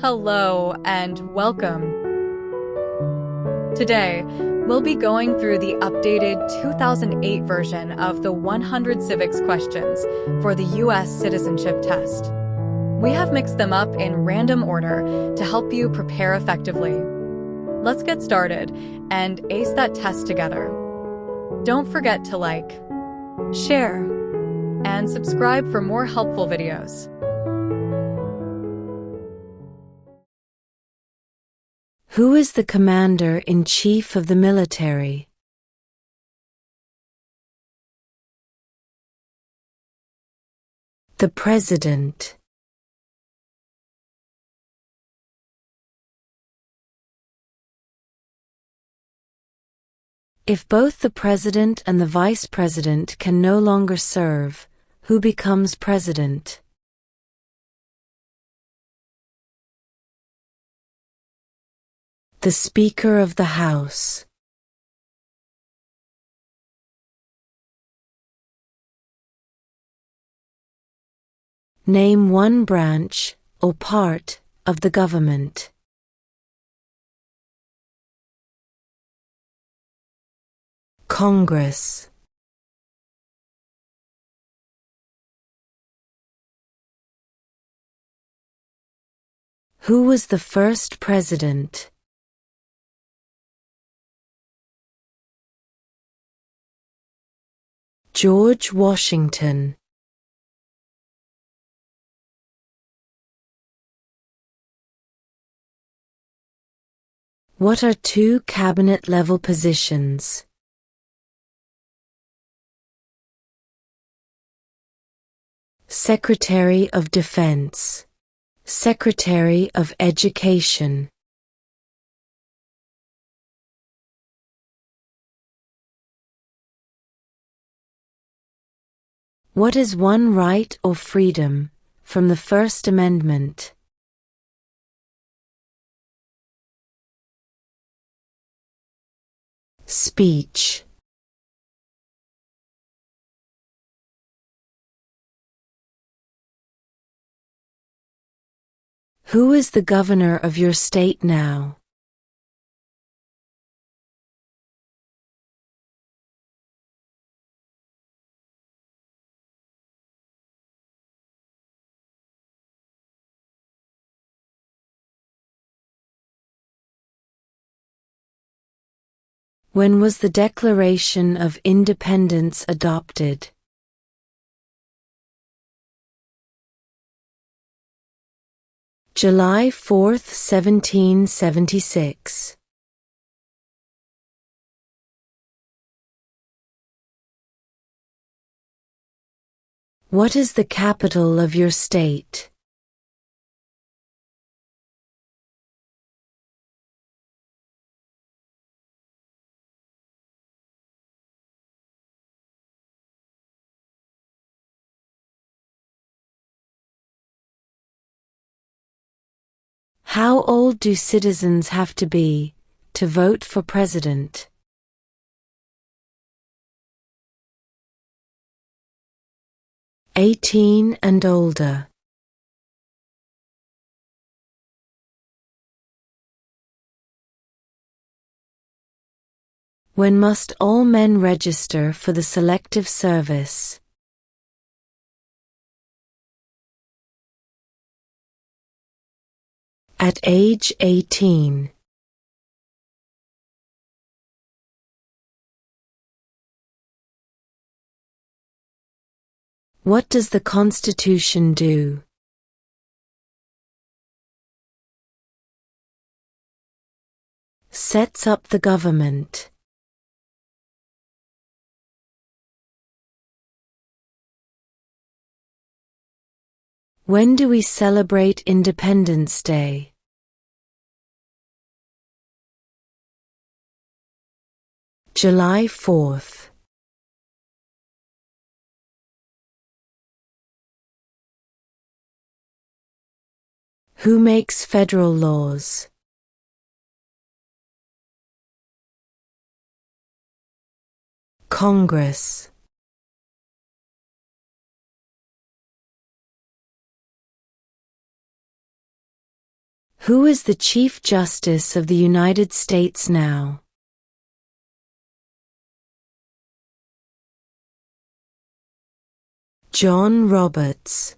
Hello and welcome. Today, we'll be going through the updated 2008 version of the 100 Civics Questions for the U.S. Citizenship Test. We have mixed them up in random order to help you prepare effectively. Let's get started and ace that test together. Don't forget to like, share, and subscribe for more helpful videos. Who is the Commander-in-Chief of the military? The President. If both the President and the Vice President can no longer serve, who becomes President? The Speaker of the House. Name one branch, or part, of the government. Congress. Who was the first president? George Washington. What are two cabinet-level positions? Secretary of Defense, Secretary of Education. What is one right or freedom from the First Amendment? Speech. Who is the governor of your state now? When was the Declaration of Independence adopted? July 4, 1776. What is the capital of your state? How old do citizens have to be to vote for president? 18 and older. When must all men register for the Selective Service? At age 18. What does the Constitution do? Sets up the government. When do we celebrate Independence Day? July 4th. Who makes federal laws? Congress. Who is the Chief Justice of the United States now? John Roberts.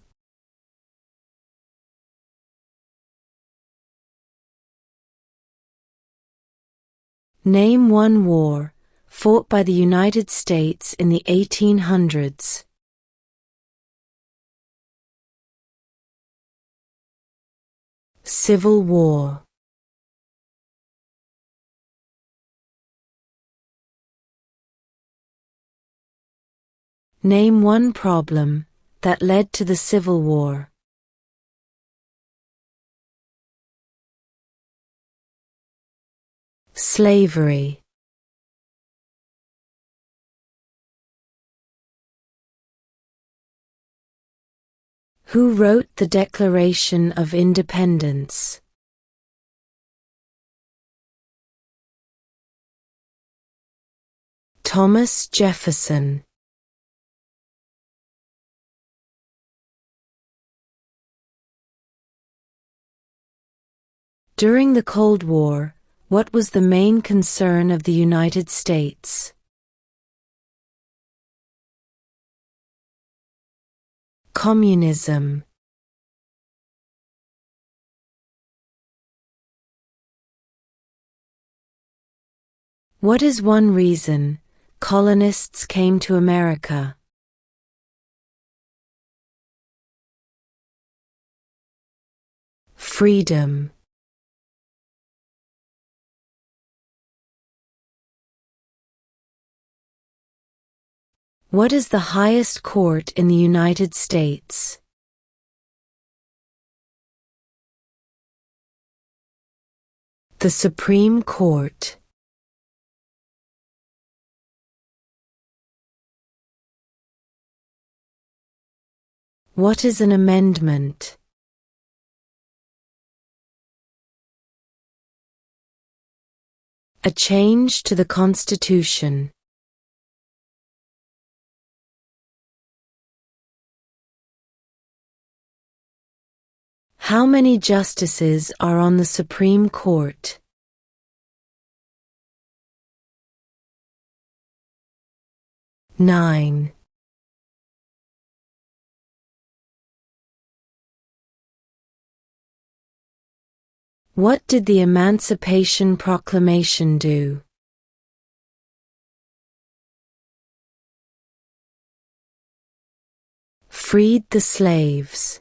Name one war fought by the United States in the 1800s. Civil War. Name one problem that led to the Civil War. Slavery. Who wrote the Declaration of Independence? Thomas Jefferson. During the Cold War, what was the main concern of the United States? Communism. What is one reason colonists came to America? Freedom. What is the highest court in the United States? The Supreme Court. What is an amendment? A change to the Constitution. How many justices are on the Supreme Court? 9. What did the Emancipation Proclamation do? Freed the slaves.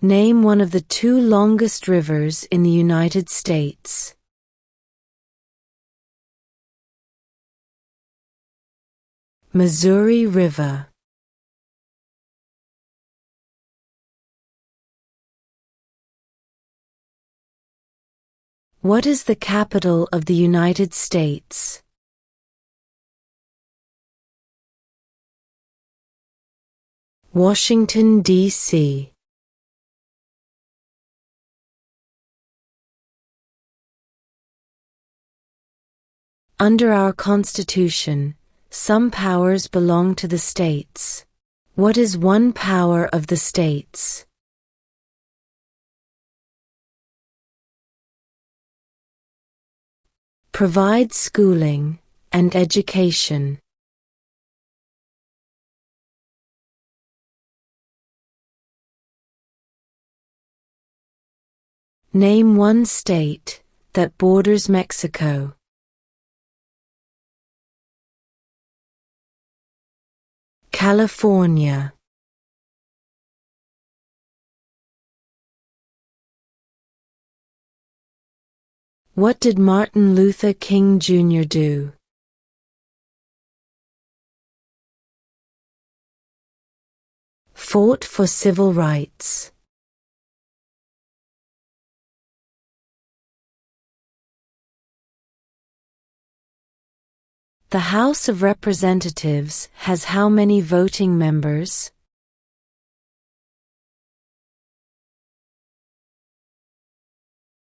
Name one of the 2 longest rivers in the United States. Missouri River. What is the capital of the United States? Washington, D.C. Under our Constitution, some powers belong to the states. What is one power of the states? Provide schooling and education. Name one state that borders Mexico. California. What did Martin Luther King Jr. do? Fought for civil rights. The House of Representatives has how many voting members?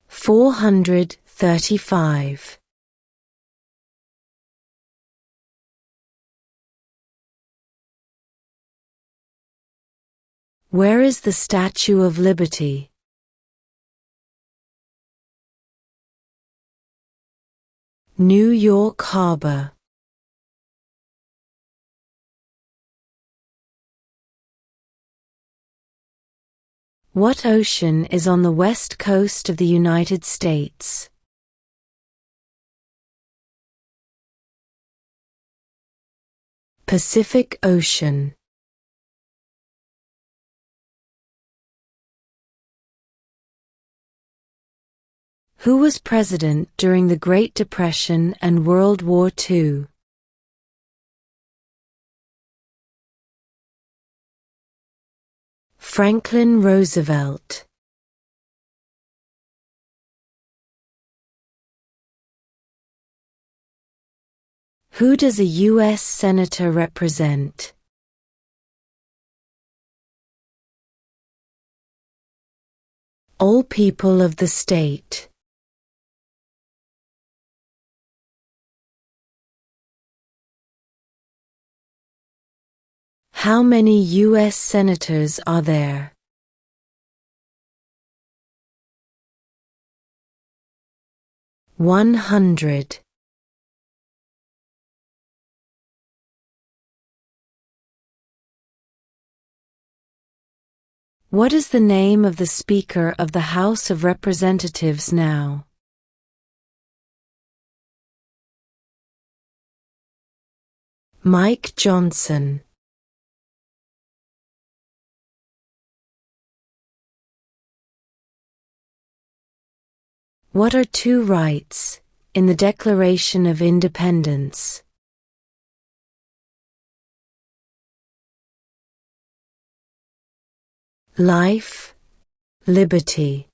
435. Where is the Statue of Liberty? New York Harbor. What ocean is on the west coast of the United States? Pacific Ocean. Who was president during the Great Depression and World War II? Franklin Roosevelt. Who does a U.S. Senator represent? All people of the state. How many U.S. Senators are there? 100. What is the name of the Speaker of the House of Representatives now? Mike Johnson. What are two rights in the Declaration of Independence? Life, liberty.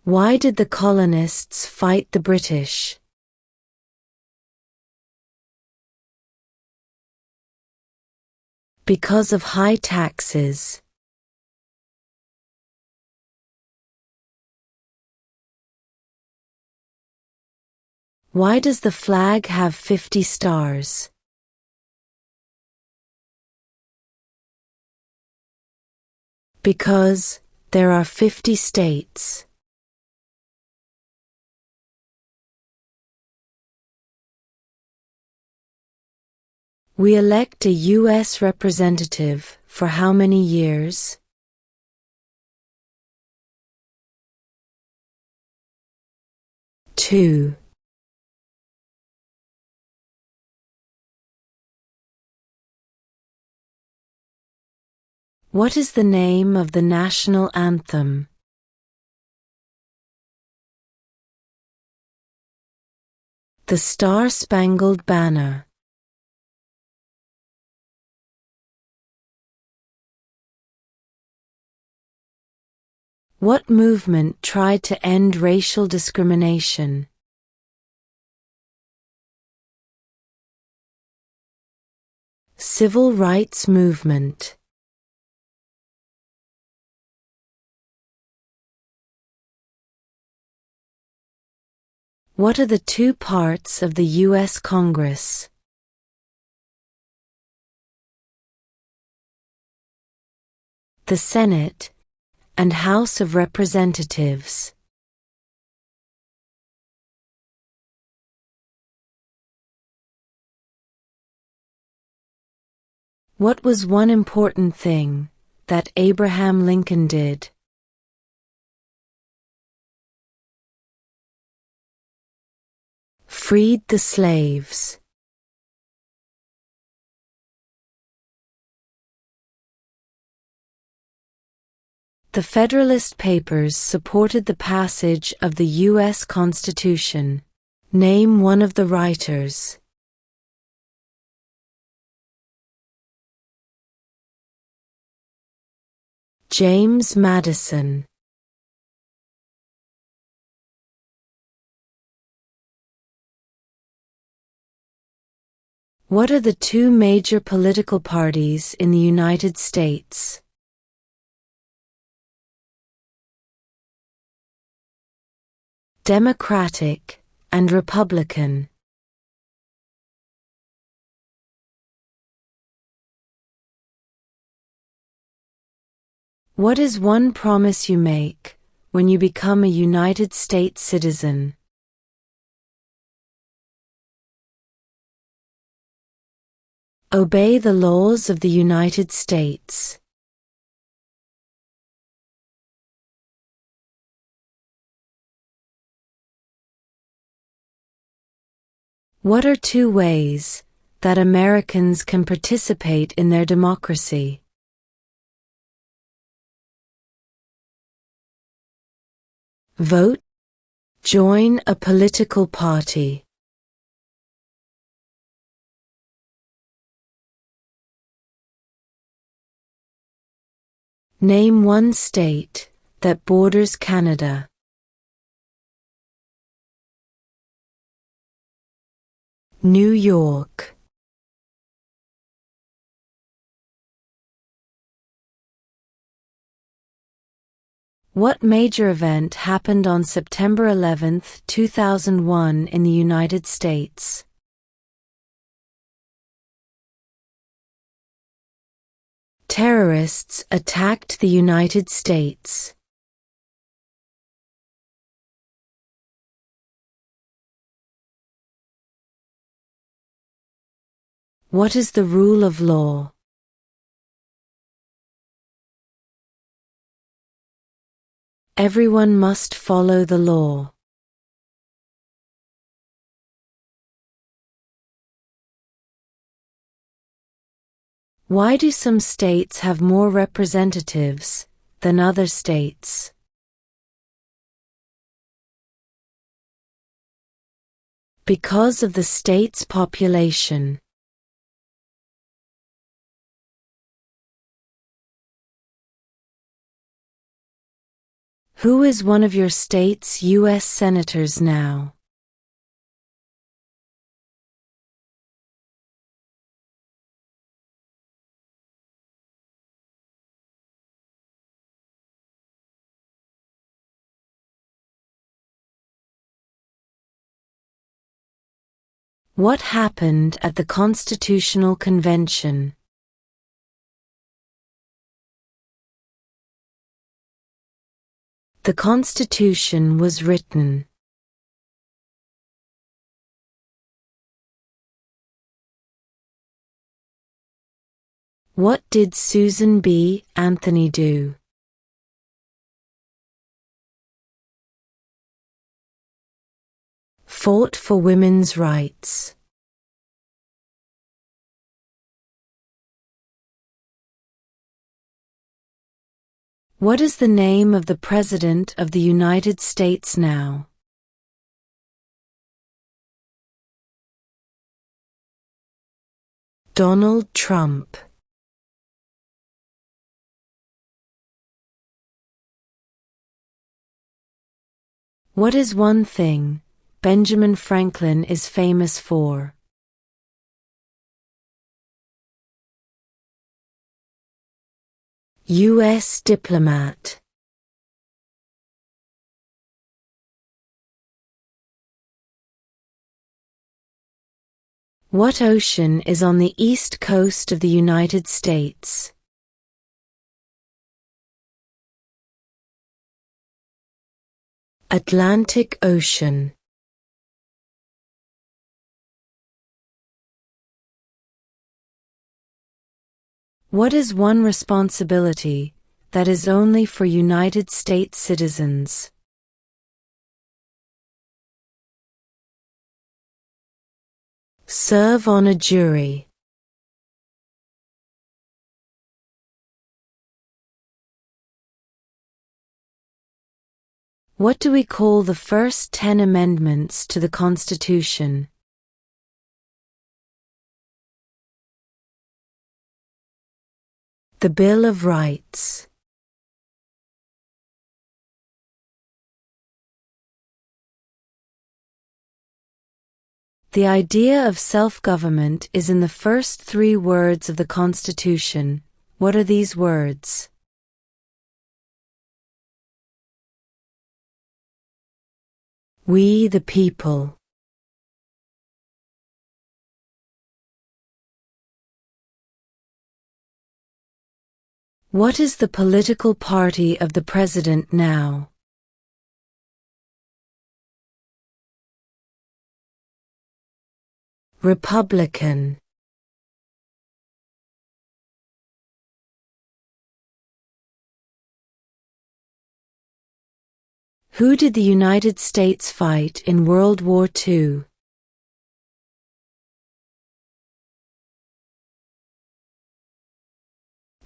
Why did the colonists fight the British? Because of high taxes. Why does the flag have 50 stars? Because there are 50 states. We elect a U.S. representative for how many years? 2. What is the name of the national anthem? The Star-Spangled Banner. What movement tried to end racial discrimination? Civil rights movement. What are the two parts of the U.S. Congress? The Senate and House of Representatives. What was one important thing that Abraham Lincoln did? Freed the slaves. The Federalist Papers supported the passage of the U.S. Constitution. Name one of the writers. James Madison. What are the two major political parties in the United States? Democratic and Republican. What is one promise you make when you become a United States citizen? Obey the laws of the United States. What are 2 ways that Americans can participate in their democracy? Vote. Join a political party. Name one state that borders Canada. New York. What major event happened on September 11, 2001 in the United States? Terrorists attacked the United States. What is the rule of law? Everyone must follow the law. Why do some states have more representatives than other states? Because of the state's population. Who is one of your state's U.S. senators now? What happened at the Constitutional Convention? The Constitution was written. What did Susan B. Anthony do? Fought for women's rights. What is the name of the President of the United States now? Donald Trump. What is one thing Benjamin Franklin is famous for? U.S. diplomat. What ocean is on the east coast of the United States? Atlantic Ocean. What is one responsibility that is only for United States citizens? Serve on a jury. What do we call the first 10 amendments to the Constitution? The Bill of Rights. The idea of self-government is in the first 3 words of the Constitution. What are these words? We the people. What is the political party of the president now? Republican. Who did the United States fight in World War II?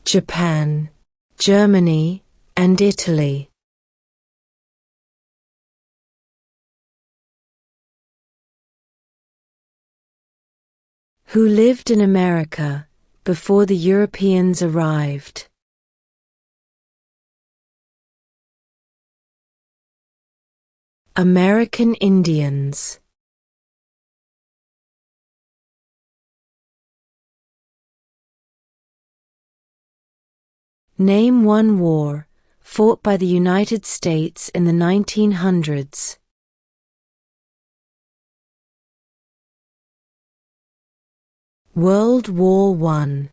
Japan, Germany, and Italy. Who lived in America before the Europeans arrived? American Indians. Name one war fought by the United States in the 1900s. World War I.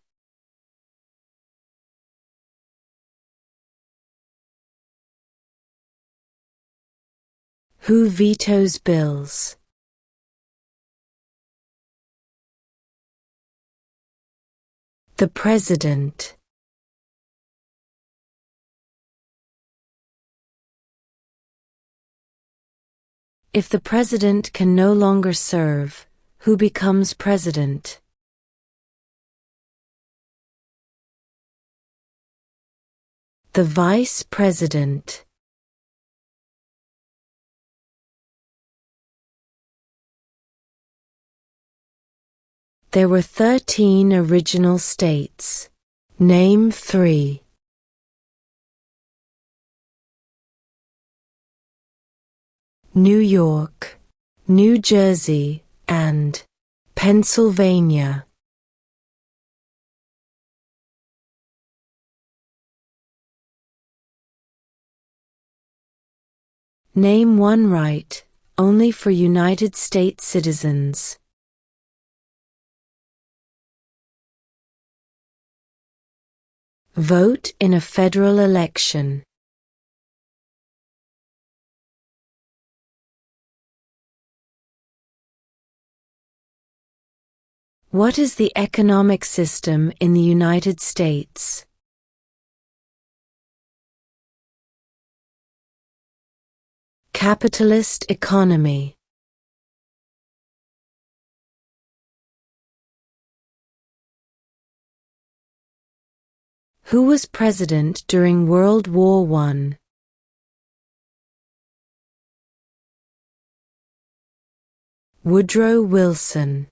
Who vetoes bills? The President. If the President can no longer serve, who becomes President? The Vice President. There were 13 original states. Name 3. New York, New Jersey, and Pennsylvania. Name one right only for United States citizens. Vote in a federal election. What is the economic system in the United States? Capitalist economy. Who was president during World War I? Woodrow Wilson.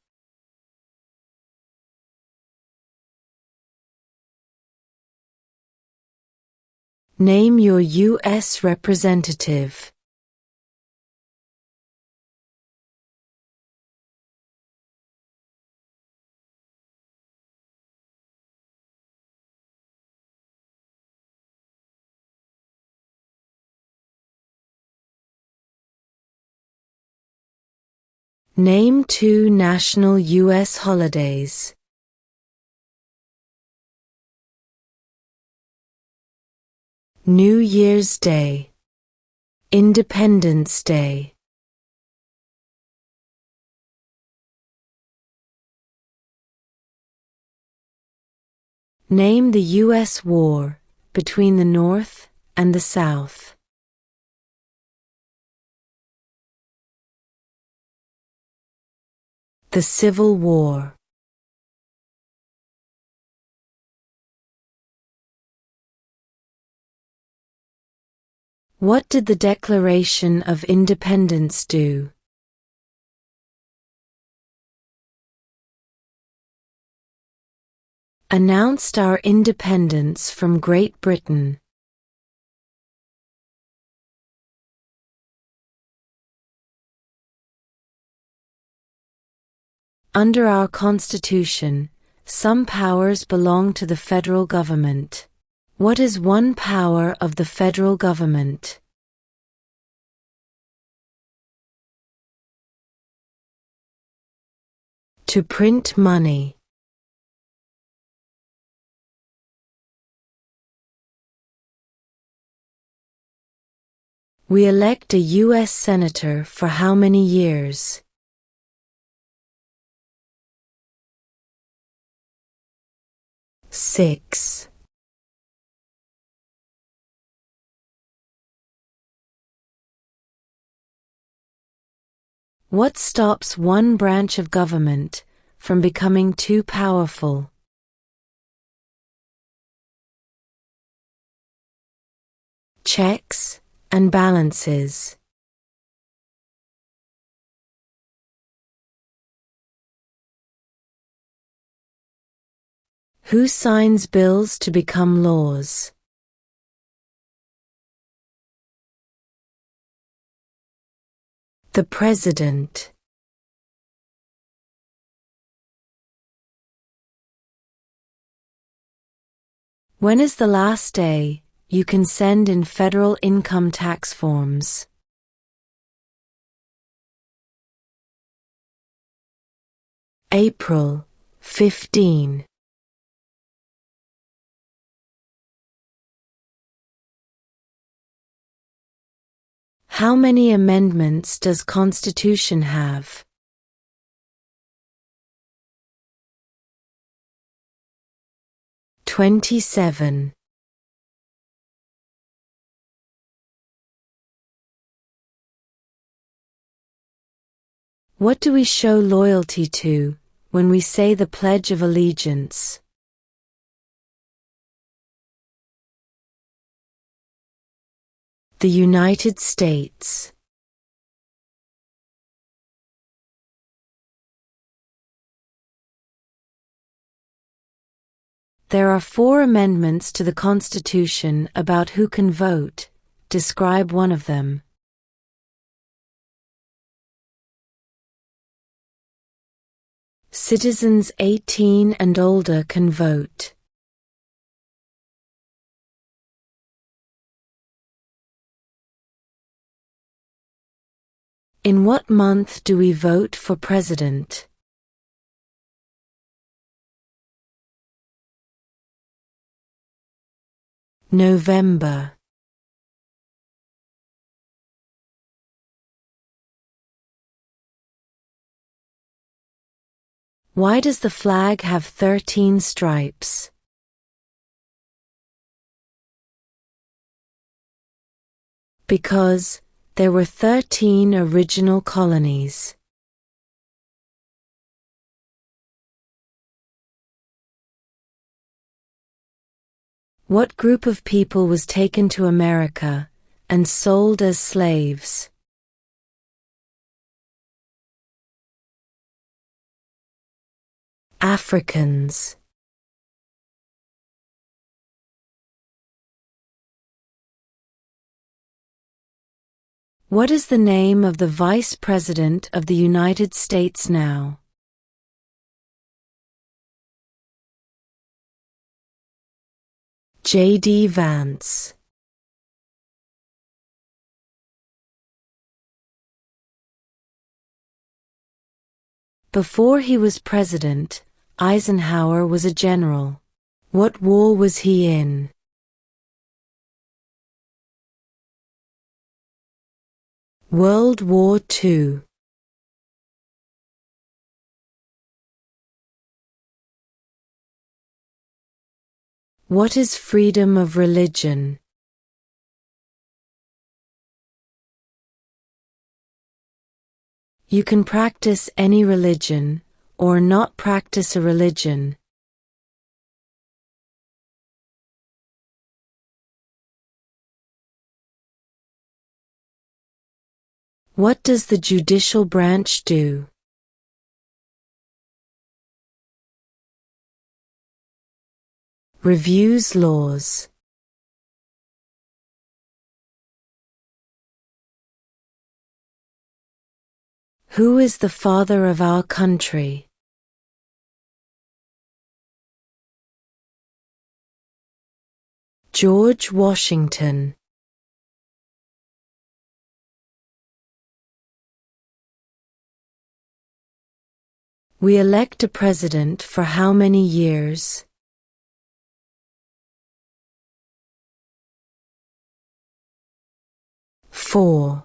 Name your U.S. representative. Name 2 national U.S. holidays. New Year's Day, Independence Day. Name the U.S. war between the North and the South. The Civil War. What did the Declaration of Independence do? Announced our independence from Great Britain. Under our Constitution, some powers belong to the federal government. What is one power of the federal government? To print money. We elect a U.S. Senator for how many years? Six. What stops one branch of government from becoming too powerful? Checks and balances. Who signs bills to become laws? The President. When is the last day you can send in federal income tax forms? April 15. How many amendments does Constitution have? 27. What do we show loyalty to when we say the Pledge of Allegiance? The United States. There are 4 amendments to the Constitution about who can vote. Describe one of them. Citizens 18 and older can vote. In what month do we vote for president? November. Why does the flag have 13 stripes? Because there were 13 original colonies. What group of people was taken to America and sold as slaves? Africans. What is the name of the Vice President of the United States now? J.D. Vance. Before he was president, Eisenhower was a general. What war was he in? World War II. What is freedom of religion? You can practice any religion, or not practice a religion. What does the judicial branch do? Reviews laws. Who is the father of our country? George Washington. We elect a president for how many years? 4.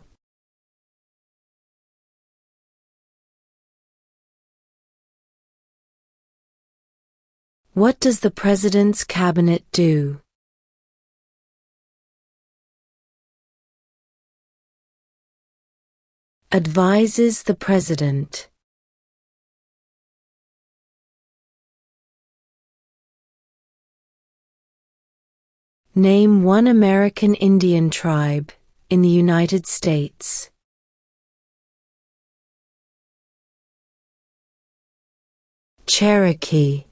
What does the President's Cabinet do? Advises the President. Name one American Indian tribe in the United States. Cherokee.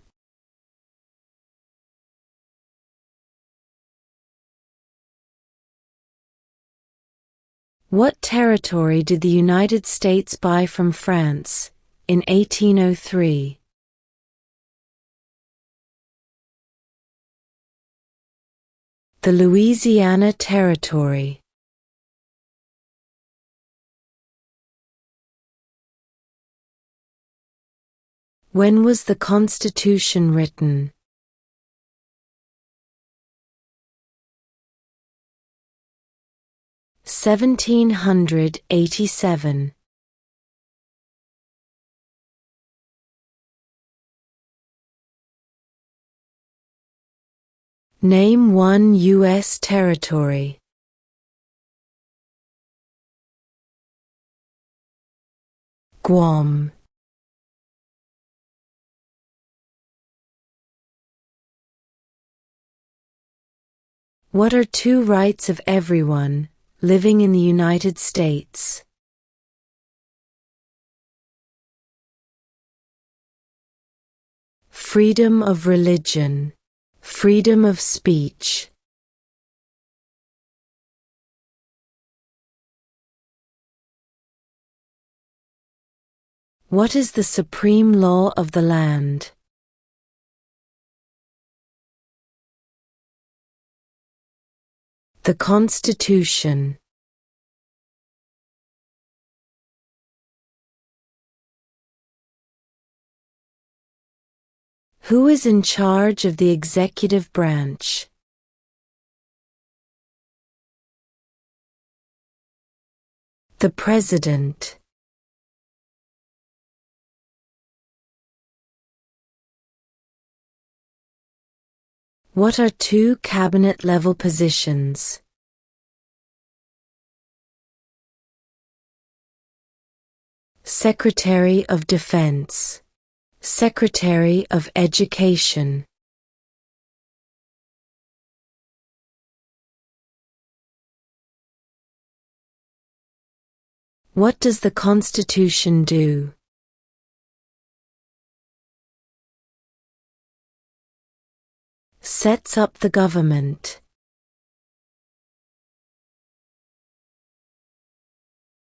What territory did the United States buy from France in 1803? The Louisiana Territory. When was the Constitution written? (1787). Name one U.S. territory. Guam. What are two rights of everyone living in the United States? Freedom of religion, freedom of speech. What is the supreme law of the land? The Constitution. Who is in charge of the executive branch? The President. What are two cabinet-level positions? Secretary of Defense, Secretary of Education. What does the Constitution do? Sets up the government.